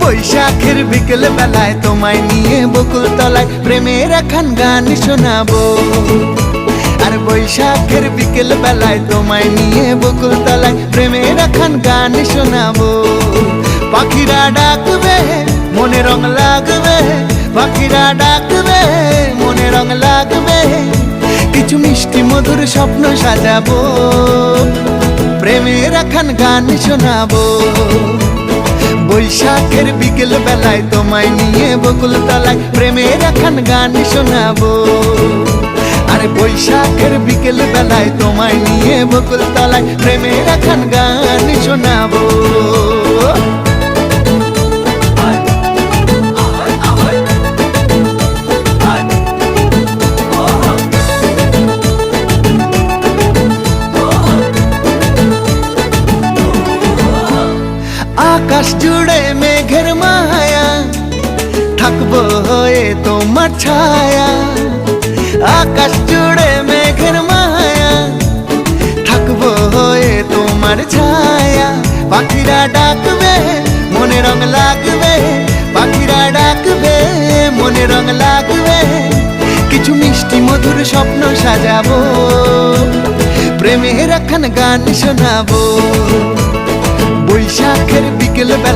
বৈশাখের বিকেল বেলায় তোমায় নিয়ে বকুল তলায় প্রেমের একখান গান শোনাবো। আর বৈশাখের বিকেল বেলায় তোমায় নিয়ে বকুল তলায় প্রেমের একখান গান শোনাবো। পাখিরা ডাকবে মনে রং লাগবে, পাখিরা ডাকবে মনে রং লাগবে, কিছু মিষ্টি মধুর স্বপ্ন সাজাবো, প্রেমের একখান গান শোনাবো। বৈশাখের বিকেল বেলায় তোমায় নিয়ে বকুল তলায় প্রেমের একখান গান শোনাবো। আরে বৈশাখের বিকেল বেলায় তোমায় নিয়ে বকুল তলায় প্রেমের একখান গান শোনাবো। আকাশ জুড়ে মেঘের মায়া, থাকবো হয়ে তোমার ছায়া। আকাশ জুড়ে মেঘের মায়া, থাকবো হয়ে তোমার ছায়া। পাখিরা ডাকবে মনে রং লাগবে, পাখিরা ডাকবে মনে রং লাগবে, কিছু মিষ্টি মধুর স্বপ্ন সাজাবো, প্রেমের একখান গান শোনাবো। বৈশাখের বিকেল বেলা